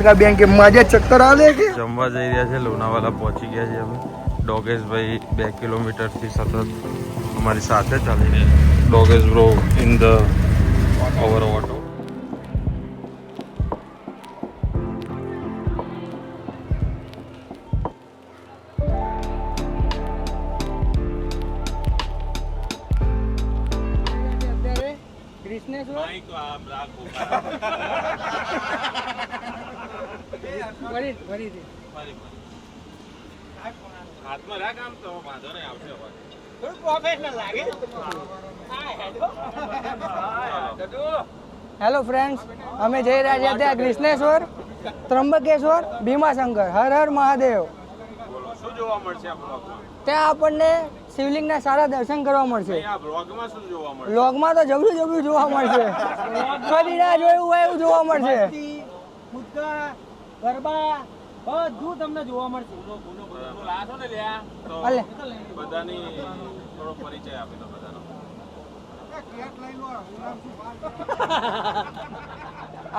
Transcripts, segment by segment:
Bank કે મજા ચક્કર આવે કે જમવા જઈ રહ્યા છે લોનાવાલા પહોંચી ગયા છે અમે ડોગેશભાઈ 2 કિલોમીટરથી સતત અમારી સાથે ચાલી રહ્યા Dogesh bro in the our auto hello friends, અમે જઈ રહ્યા છીએ ત્યાં કૃષ્ણેશ્વર, ત્રંબકેશ્વર, ભીમાશંકર. હર હર મહાદેવ. શું જોવા મળશે આ બ્લોગમાં? ત્યાં આપણને શિવલિંગના સારા દર્શન કરવા મળશે. આ બ્લોગમાં શું જોવા મળશે? વ્લોગમાં તો જબરું જબરું જોવા મળશે. કદી ના જોયું હોય એવું જોવા મળશે. ગરબા બધું તમને જોવા મળશે. બધાની થોડો પરિચય આપી દો બધાનો.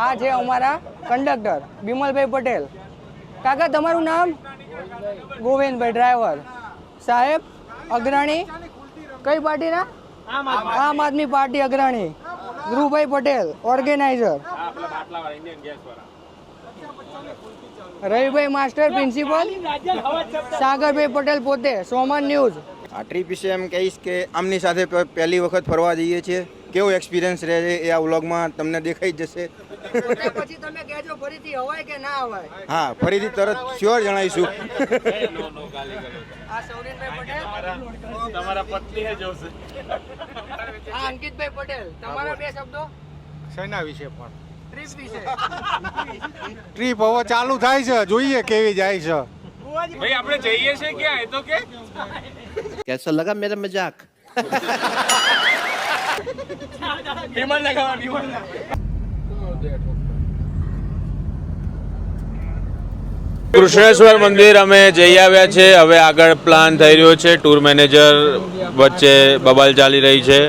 આ છે અમારા કંડક્ટર બિમલભાઈ પટેલ. કાકા તમારું નામ? ગોવિંદભાઈ ડ્રાઈવર. સાહેબ અગ્રણી કઈ પાર્ટીના? આમ આદમી પાર્ટી અગ્રણી. ધ્રુવભાઈ પટેલ ઓર્ગેનાઇઝર. રવિભાઈ માસ્ટર પ્રિન્સિપલ. સાગરભાઈ પટેલ પોતે સોમન ન્યૂઝ. આ ટ્રીપ વિશે એમ કહીશ કે આમની સાથે પહેલી વખત ફરવા જઈએ છીએ. કેવો એક્સપિરિયન્સ રહે છે એ આ વ્લોગમાં તમને દેખાઈ જ જશે. પછી તમે કહેજો ફરીથી હવાય કે ના હવાય. હા, ફરીથી તરત શ્યોર જણાવીશું. આ સૌરીનભાઈ પટેલ. તમારા પત્ની જોશે. આ અંકિતભાઈ પટેલ. તમારા બે શબ્દો શેના વિશે પણ ટ્રીપ વિશે. ટ્રીપ હવે ચાલુ થાય છે, જોઈએ કેવી જાય છે. ભાઈ આપણે જઈએ છે ક્યાં એ તો કે कैसा लगा मेरा मजाक કૃષ્ણેશ્વર મંદિર અમે જઈ આવ્યા છે. હવે આગળ પ્લાન થઈ રહ્યો છે. ટૂર મેનેજર વચ્ચે બબાલ ચાલી રહી છે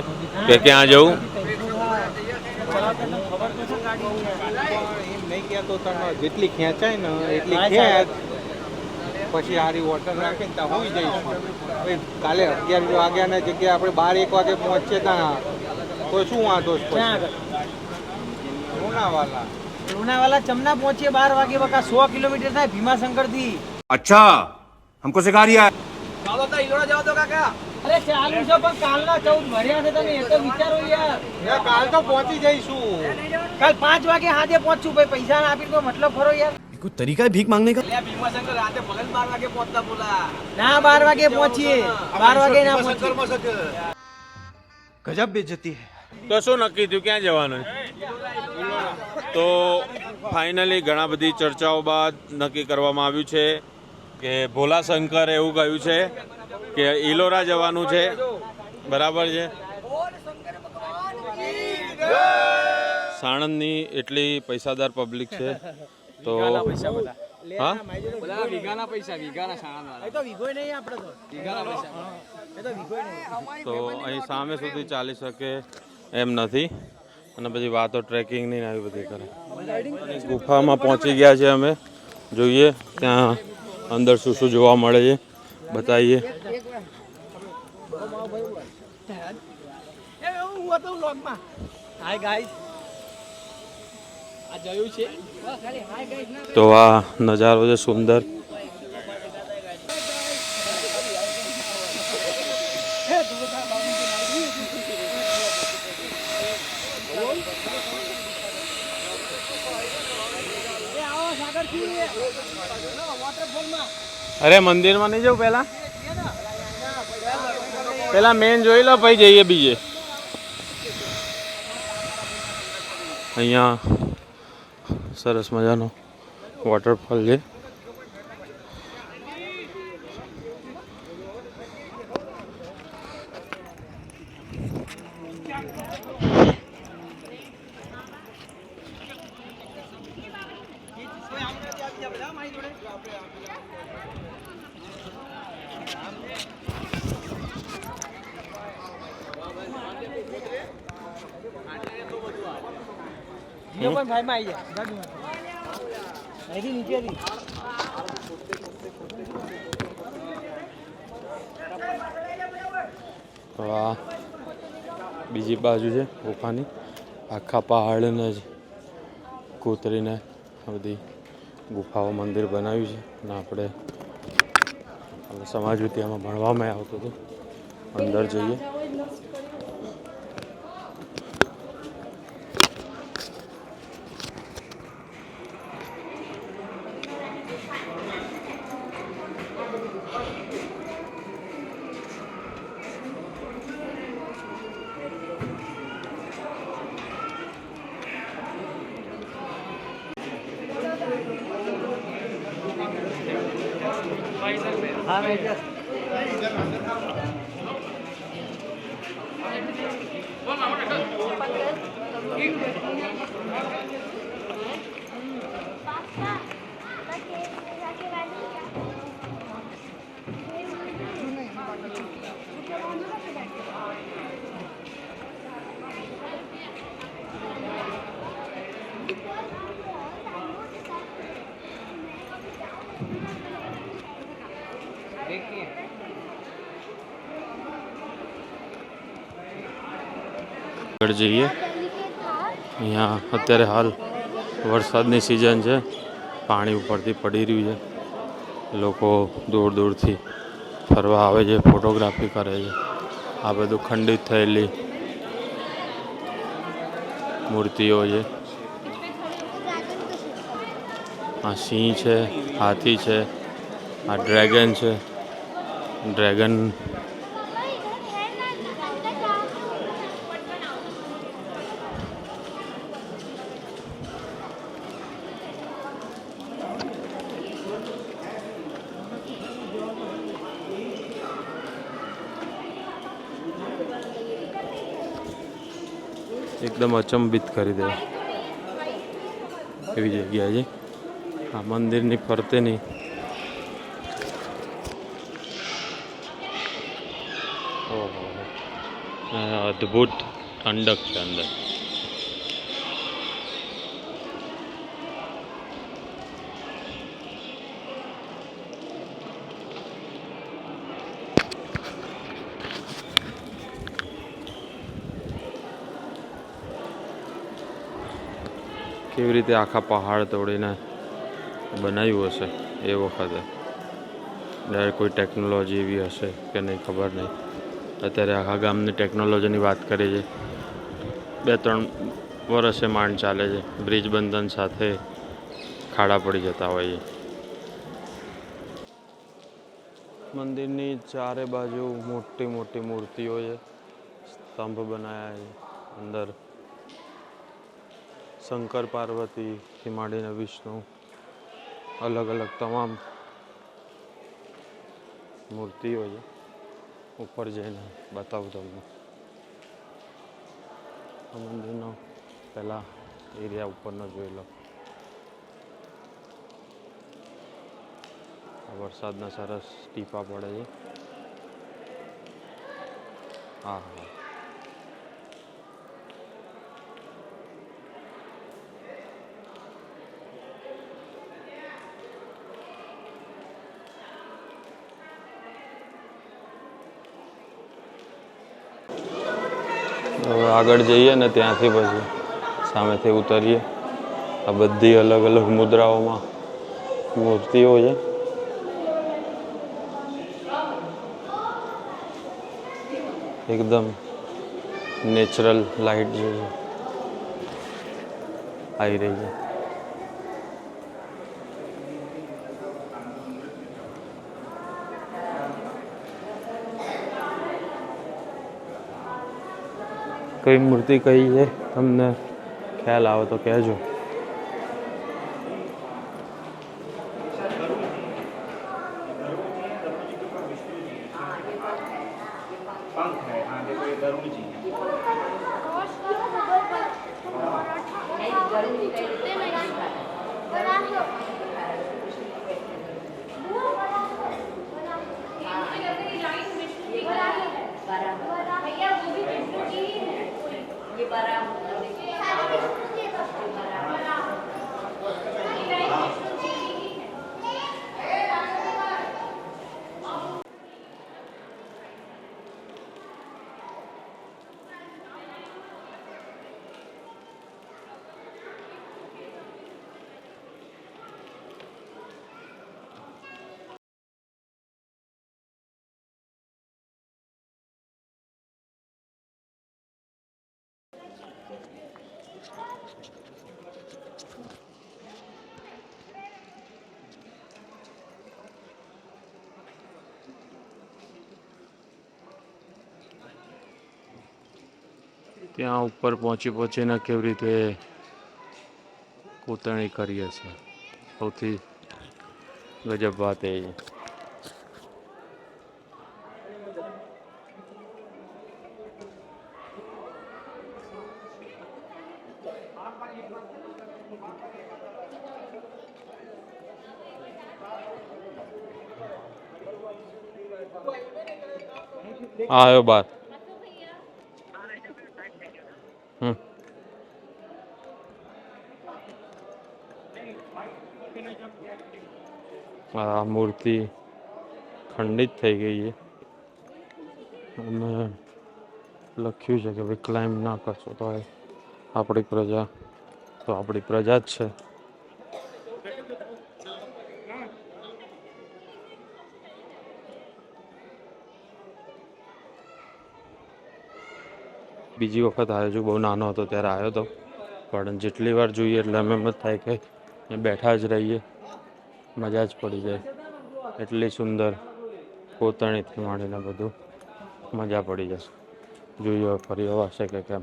કે ક્યાં જવું. જેટલી ખેંચાય ને એટલી ખેંચ, પછી હારી વોટર રાખીને ત્યાં હોઈ જઈશું. કાલે 11 વાગ્યાના જગ્યાએ આપણે 12-1 વાગે પહોંચીએ ત્યાં તો શું વાંધો છે? લોનાવાલા ચમના પહોંચીએ 12 વાગે. બકા 100 કિલોમીટર થાય ભીમાશંકર થી. अच्छा हमको सिखा रिया ચાલો તો ઈલોડા જાવ તો કાકા. અરે ચાલુ છે પણ કાલના 14 ભર્યા છે તમે એ તો વિચારો યાર. કાલ તો પહોંચી જઈશું. કાલ 5 વાગે હાજે પહોંચું ભાઈ. પૈસા ના આપી તો મતલબ ખરો યાર. कोई तरीका है भीख मांगने का ભીમાશંકર રાતે ભલે 12 વાગે પહોંચતા બોલા. ના 12 વાગે પહોંચીએ. 12 વાગે ના પહોંચીએ. गजब बेइज्जती है તો શું નક્કી થયું ક્યાં જવાનું? તો ફાઇનલી ઘણા બધી ચર્ચાઓ બાદ નક્કી કરવામાં આવ્યું છે કે ભોલાશંકર એવું કહ્યું છે કે ઇલોરા જવાનું છે. બરાબર છે. સાણંદની એટલી પૈસાદાર પબ્લિક છે તો હા તો અહીં સામે સુધી ચાલી શકે એમ નથી અને બધી વાતો ટ્રેકિંગની આવી બધી કરે. ગુફામાં પહોંચી ગયા છે અમે. જોઈએ ત્યાં અંદર શું શું જોવા મળે છે બતાવીએ. તો આ નજારો છે સુંદર. અરે મંદિરમાં નહીં જવું, પેલા મેન જોઈ લો પછી જઈએ બીજે. અહીંયા સરસ મજાનો વોટરફોલ છે. તો આ બીજી બાજુ છે ગુફાની, આખા પહાડને જ કોતરીને આ બધી ગુફાઓ મંદિર બનાવ્યું છે. અને આપણે સમાજ વિદ્યામાં ભણવામાં આવતું હતું. અંદર જઈએ. આગળ જઈએ. અહીંયા અત્યારે હાલ વરસાદની સિઝન છે, પાણી ઉપરથી પડી રહ્યું છે. લોકો દૂર દૂરથી ફરવા આવે છે, ફોટોગ્રાફી કરે છે. આ બધું ખંડિત થયેલી મૂર્તિઓ છે. આ સિંહ છે, હાથી છે, આ ડ્રેગન છે. ડ્રેગન એકદમ અચંબિત કરી દે એવી જગ્યા છે. આ મંદિરની ફરતેની અદ્ભુત ઠંડક છે અંદર. કેવી રીતે આખા પહાડ તોડીને બનાવ્યું હશે એ વખતે. ડાયરેક્ટ કોઈ ટેકનોલોજી એવી હશે કે નહીં, ખબર નહીં. અત્યારે આખા ગામની ટેકનોલોજીની વાત કરીએ છીએ. 2-3 વર્ષે માંડ ચાલે છે. બ્રિજ બંધન સાથે ખાડા પડી જતા હોય છે. મંદિરની ચારે બાજુ મોટી મોટી મૂર્તિઓ છે, સ્તંભ બનાવ્યા છે. અંદર શંકર પાર્વતીથી માંડીને વિષ્ણુ, અલગ અલગ તમામ મૂર્તિઓ છે. ઉપર જઈને બતાવું તમને. આ મંદિરનો પહેલાં એરિયા ઉપરનો જોઈ લો. આ વરસાદના સરસ ટીપા પડે છે. હા હા, હવે આગળ જઈએ ને ત્યાંથી પછી સામેથી ઉતરીએ. આ બધી અલગ અલગ મુદ્રાઓમાં મૂર્તિઓ છે. એકદમ નેચરલ લાઇટ જે આવી રહી છે. કઈ મૂર્તિ કઈ છે તમને ખ્યાલ આવે તો કહેજો. ત્યાં ઉપર પહોંચીને કેવી રીતે કોતરણી કરીએ છીએ, સૌથી ગજબ વાત એ છે. આવ્યો બાર. આ મૂર્તિ ખંડિત થઈ ગઈ છે અને લખ્યું છે કે ભાઈ ક્લાઇમ ના કરશો તો આપણી પ્રજા તો આપણી પ્રજા જ છે. બીજી વખત આવ્યો છું, બહુ નાનો હતો ત્યારે આવ્યો હતો, પણ જેટલી વાર જોઈએ એટલે એમ જ થાય કે બેઠા જ રહીએ, મજા જ પડી જાય. એટલી સુંદર કોતરણીથી માંડીને બધું મજા પડી જશે. જોઈએ ફરી હશે કે કેમ.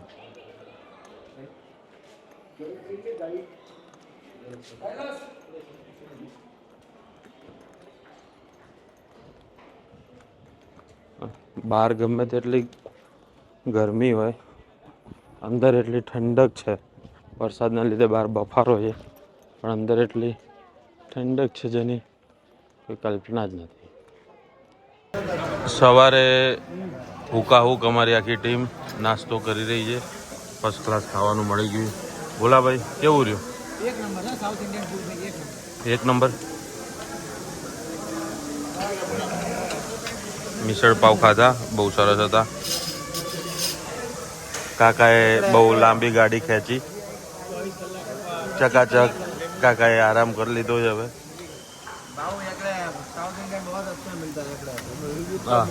બહાર ગમે તેટલી ગરમી હોય, અંદર એટલી ઠંડક છે. વરસાદના લીધે બહાર બફારો છે, પણ અંદર એટલી ઠંડક છે જેની કોઈ કલ્પના જ નથી. સવારે હુકાહુક અમારી આખી ટીમ નાસ્તો કરી રહી છે. ફર્સ્ટ ક્લાસ ખાવાનું મળી ગયું. બોલા ભાઈ, કેવું રહ્યું? એક નંબર. મિસળ પાવ ખાધા, બહુ સરસ હતા. કાકાએ બહુ લાંબી ગાડી ખેંચી, ચકાચક કાકાએ આરામ કરી લીધો છે હવે. હા,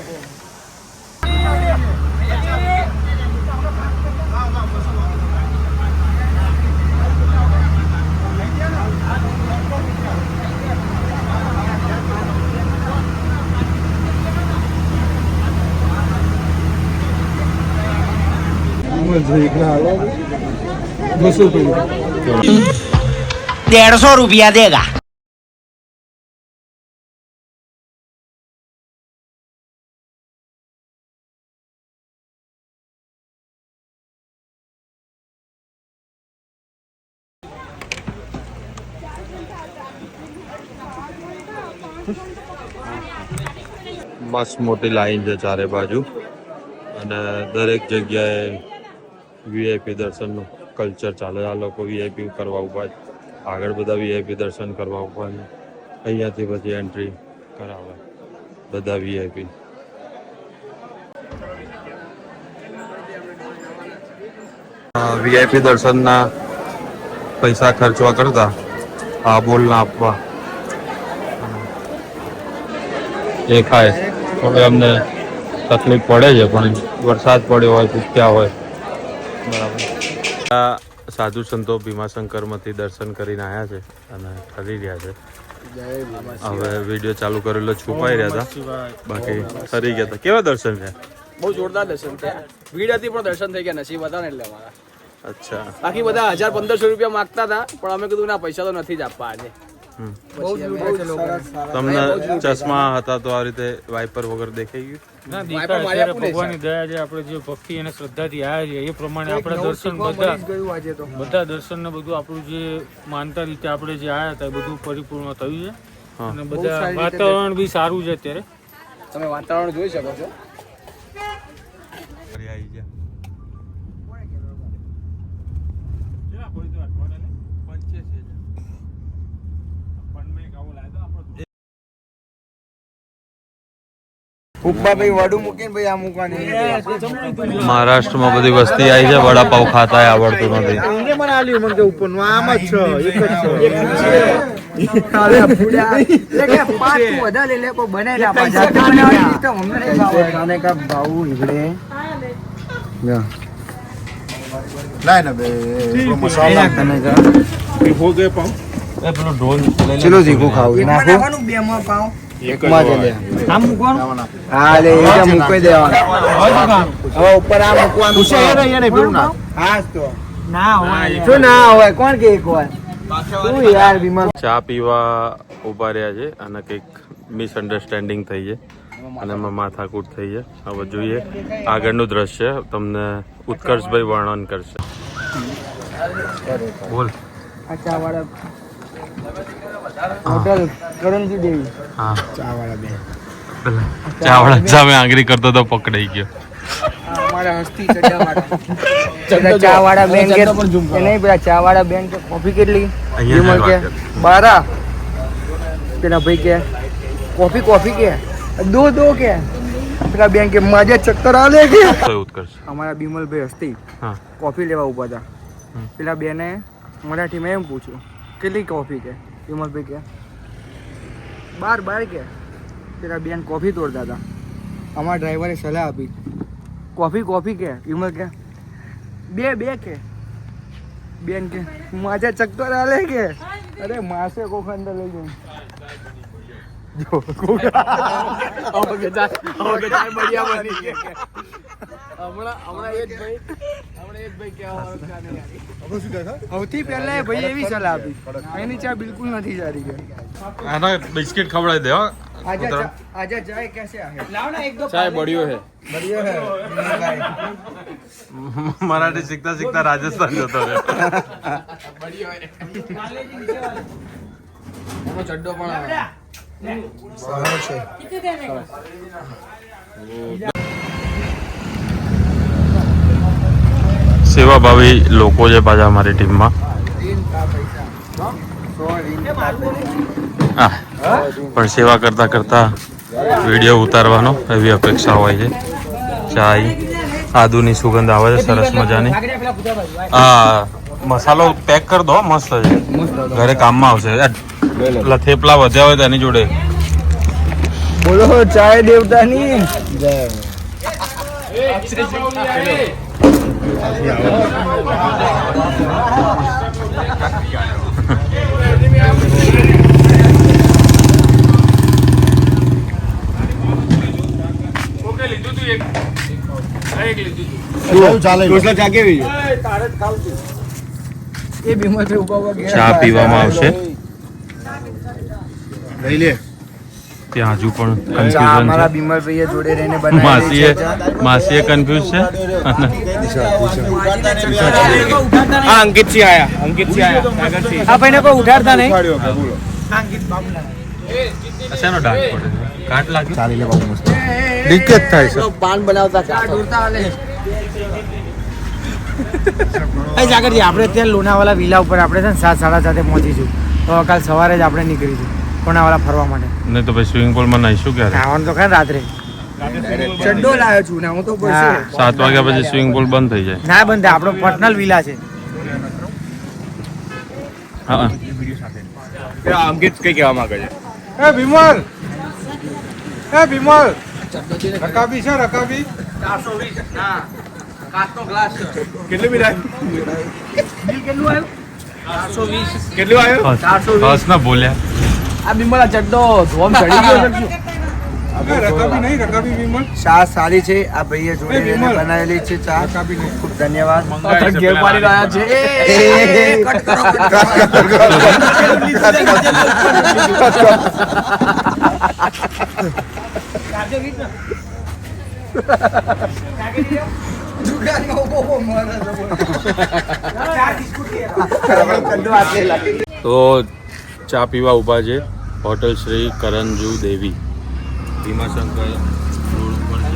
₹150 देगा. મસ્ત મોટી લાઈન છે ચારે બાજુ અને દરેક જગ્યાએ વીઆઈપી દર્શનનું કલ્ચર ચાલે. આ લોકો વીઆઈપી કરવા ઉભા છે, આગળ બધા વીઆઈપી દર્શન કરવા ઉભા છે. અહીંયાથી પછી એન્ટ્રી કરાવે બધા વીઆઈપી. વીઆઈપી દર્શનના પૈસા ખર્ચવા કરતા આ બોલના આપવા એ ખાય હવે અમને તકલીફ પડે છે, પણ વરસાદ પડ્યો હોય, ભૂખ્યા હોય. બરાબર. સાધુ સંતો ભીમાશંકરમાંથી દર્શન કરીને આવ્યા છે અને ફરી રહ્યા છે. હવે વિડીયો ચાલુ કરેલો છુપાઈ રહ્યા હતા, બાકી ફરી ગયા હતા. કેવા દર્શન છે? બહુ જોરદાર દર્શન થયા. ભીડ હતી પણ દર્શન થઈ ગયા, નસીબ હતા ને એટલે અમારા. અચ્છા. બાકી બધા 1000-1500 રૂપિયા માંગતા હતા, પણ અમે કીધું ના, પૈસા તો નથી જ આપવા આજે. તમને ચશ્મા હતા તો આ રીતે વાઇપર વગર દેખાઈ ગયું? ના, ભગવાનની દયા છે. આપણે જે ભક્તિ અને શ્રદ્ધાથી આવ્યા છીએ એ પ્રમાણે આપણે દર્શન બધા દર્શન ને બધું આપણું જે માનતા રીતે આપણે જે આવ્યા હતા એ બધું પરિપૂર્ણ થયું છે. અને બધા વાતાવરણ બી સારું છે અત્યારે. તમે વાતાવરણ જોઈ શકો છો. મહારાષ્ટ્રમાં બધી વસ્તી આવી છે, વડાપાવ ખાતા આવડતું નથી. ચલો જીગું ખાવું નાખો. એકમાં જ લે આમ મૂકવાનું હા લે એ મૂકી દેવાનું હવે ઉપર આ મૂકવાનું છે એને પેલું ના હા તો ના હોય શું ના હોય કોણ કે એક વાર શું યાર વિમલ ચા પીવા ઊભા રહ્યા છે અને કંઈક મિસઅન્ડરસ્ટેન્ડિંગ થઈ છે અને એમાં માથાકૂટ થઈ છે. હવે જોઈએ આગળનું દ્રશ્ય તમને ઉત્કર્ષભાઈ વર્ણન કરશે. બોલ. આ ચા વાળા હોટલ કરણજી દેવી હા ચા વાળા બે ચા વાળા સામે આંગળી કરતો તો પકડાઈ ગયો. અમારા હસ્તી ચડ્ડા વાળા ચા વાળા બેન કે નહીં પેલા ચા વાળા બેન કે કોફી કેટલી અહીંયા વિમલ કે 12 પેલા ભાઈ કે કોફી કે દો કે પેલા બેન કે માજે ચક્કર આવે કે તો ઉત્કર્ષ અમારા બિમલભાઈ હસ્તી હા કોફી લેવા ઉભા હતા. પેલા બેને મરાઠીમાં એમ પૂછ્યું કેટલી કોફી કે વિમલભાઈ કે 12 કે પેલા બેન કોફી તોડતા હતા. અમારા ડ્રાઈવરે સલાહ આપી કોફી કે વિમલ કે બે કે બેન કે માજે ચક્કર આલે કે અરે માસે કોક અંદર લઈ ગયો સૌથી પહેલા એ ભાઈ એવી સલાહ આપી એની ચા બિલકુલ નથી સારી કે આના બિસ્કિટ ખવડાવી દે. आजा चाय कैसे आहे लाओ ना एक दो चाय बढ़ियो है बढ़िया है મરાઠી શીખતા શીખતા રાજસ્થાન જતો રહ્યો. એનો ચડ્ડો પણ આવે સેવાભાવી લોકો છે પાછા અમારી ટીમમાં. હા પણ સેવા કરતા કરતા વિડીયો ઉતારવાનો એવી અપેક્ષા હોય છે. ચાય આદુની સુગંધ આવે છે સરસ મજાની. હા મસાલો પેક કરી દો મસ્ત છે ઘરે કામમાં આવશે. એટલે થેપલા વધ્યા હોય તો એની જોડે बोलो चाय देवतानी जय ચા પીવામાં આવશે. ત્યાં હજુ પણ કન્ફ્યુઝન છે. બીમલભાઈએ જોડે રહીને માસીએ કન્ફ્યુઝ છે. અંકિત સિંહ આયા આ ભાઈને કોઈ ઉઠાડતા નહીં શેનો ડાક પડે છે? કાટ લાગ્યું? લીકેજ થાય છે પાન બનાવતા આપણે ત્યાં લોનાવાલા વિલા ઉપર આપણે છે ને 7:30 પહોંચીશું. તો કાલ સવારે જ આપણે નીકળીશું લોનાવાલા ફરવા માટે. નહીં તો ભાઈ સ્વિમિંગ પુલમાં નાહીશું ક્યારે? નાવાનું તો ખરા રાત્રે ચડ્ડો લાવ્યો છું ને હું તો 7 વાગ્યા પછી સ્વિમિંગ પુલ બંધ થઈ જાય. ના બંધ આપણો પર્સનલ વિલા છે. હા અંકિત કઈ કહેવા માંગે છે એ વિમલ રકાબી છે રકાબી 420 ના કાચનો ગ્લાસ કેટલી બિલ આવી બિલ કેટલું આવ્યું? 420 કેટલું આવ્યું બસ ના બોલ્યા. આ બિમલા ચડ્ડો ધોમ ચડી ગયો છે રકાબી નહીં રકાબી વિમલ ચા સારી છે. આ ભાઈએ જોડે રહીને બનાવેલી છે ચા. રકાબી નહીં ખૂબ ધન્યવાદ. ઘેર પાડી રહ્યા છે તો ચા પીવા ઊભા છે હોટલ શ્રી કરંજુ દેવી ભીમાશંકર રોડ ઉપર છે.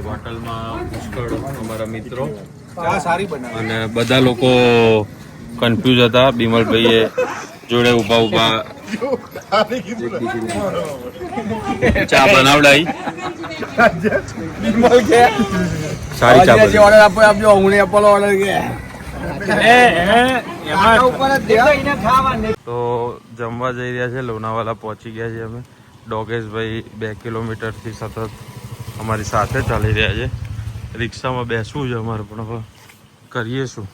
હોટલમાં પુષ્કળ અમારા મિત્રો ચા સારી બનાવે અને બધા લોકો કન્ફ્યુઝ હતા. બિમલભાઈએ જોડે ઊભા ચા બનાવડાઈ. સારી ચા બની. ઓર્ડર આપજો હું એપોલો ઓર્ડર કે તો જમવા જઈ રહ્યા છે. લોનાવાલા પહોંચી ગયા છે અમે. ડોગેશભાઈ 2 કિલોમીટરથી સતત અમારી સાથે ચાલી રહ્યા છે. રિક્ષામાં બેસવું છે અમારે પણ હવે કરીએ શું.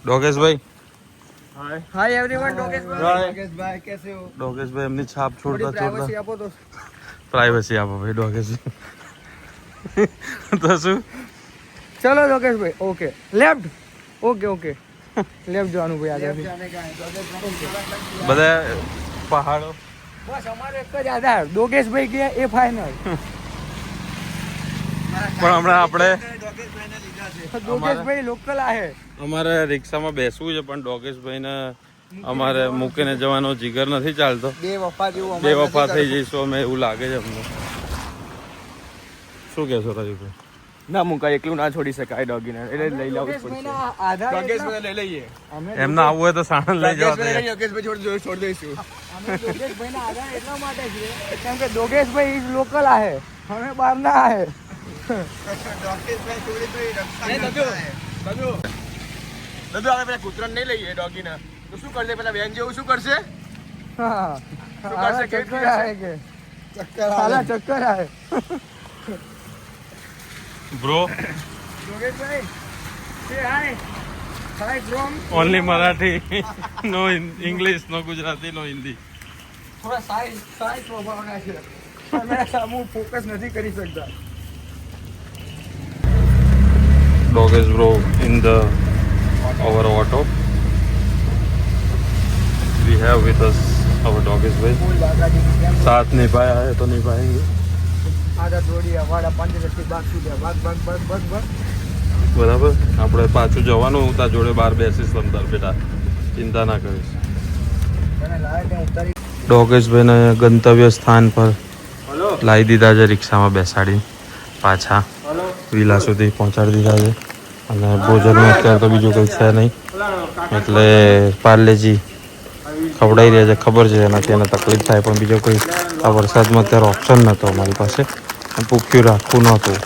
ડોગેશભાઈ હાય એવરીવન ડોગેશભાઈ કેસે હો ડોગેશભાઈ એમની છાપ છોડતા પ્રાઇવસી છોડતા આપો તો પ્રાઇવસી આપો ભાઈ ડોગેશભાઈ. તો શું ચલો ડોગેશભાઈ ઓકે લેફ્ટ ઓકે લેફ્ટ જવાનું ભાઈ આગળ બધા પહાડો બસ અમારે એક જ આધાર ડોગેશભાઈ કે એ ફાઇનલ પણ હમણાં આપણે ડોગેશભાઈ લોકલ આહે અમારે રિક્ષામાં બેસવું છે પણ ડોગેશભાઈને અમારે મૂકીને જવાનો જીગર નથી ચાલતો. બે વફા જેવું બે વફા થઈ જઈશું અમે એવું લાગે છે અમને. શું કહેશો રાજુભાઈ? ના મુકાય એકલું ના છોડી શકાય ડોગીને એટલે લઈ લાવવું જ પડશે આધાર યોગેશભાઈ લઈ લઈએ એમને આવવું હોય તો સાણંદ લઈ જવા દે. યોગેશભાઈ છોડી દઈશું અમે ડોગેશભાઈના આધાર એટલા માટે છે કેમ કે ડોગેશભાઈ ઇઝ લોકલ આહે અમે બહાર ના આહે દદુ આપણે પેલા કૂતરાને નહીં લઈએ ડોગીને તો શું કરશે પેલા બેન જેવું શું કરશે હા કરશે? ચક્કર આહે કે સાલા ચક્કર આહે bro Dogeshbhai say hi from only Marathi no English no Gujarati no Hindi. થોડા સાઈઝ સ્વભાવના છે અમે સામું ફોકસ નથી કરી શકતા Dogesh bro in the our auto. We have with us our Dogesh bhai. साथ नहीं पाया है तो नहीं पाएंगे. આધા દોડી વાડા 5 રસ્તી બાગ સુધી ભાગ બરાબર આપણે પાછું જવાનું હું તાર જોડે બહાર બેસીશ તમતાર બેટા ચિંતા ના કરીશ. તને લાગે કે ઉતારી ડોગેશભાઈને ગંતવ્ય સ્થાન પર લાવી દીધા છે રિક્ષામાં બેસાડી પાછા વિલા સુધી પહોંચાડી દીધા છે અને ભોજનમાં અત્યારે તો બીજું કંઈ છે નહીં એટલે પાર્લેજી ખવડાવી રહ્યા છે. ખબર છે એનાથી એને તકલીફ થાય પણ બીજો કોઈ આ વરસાદમાં અત્યારે ઓપ્શન નહોતો અમારી પાસે ભૂખ્યું રાખવું નહોતું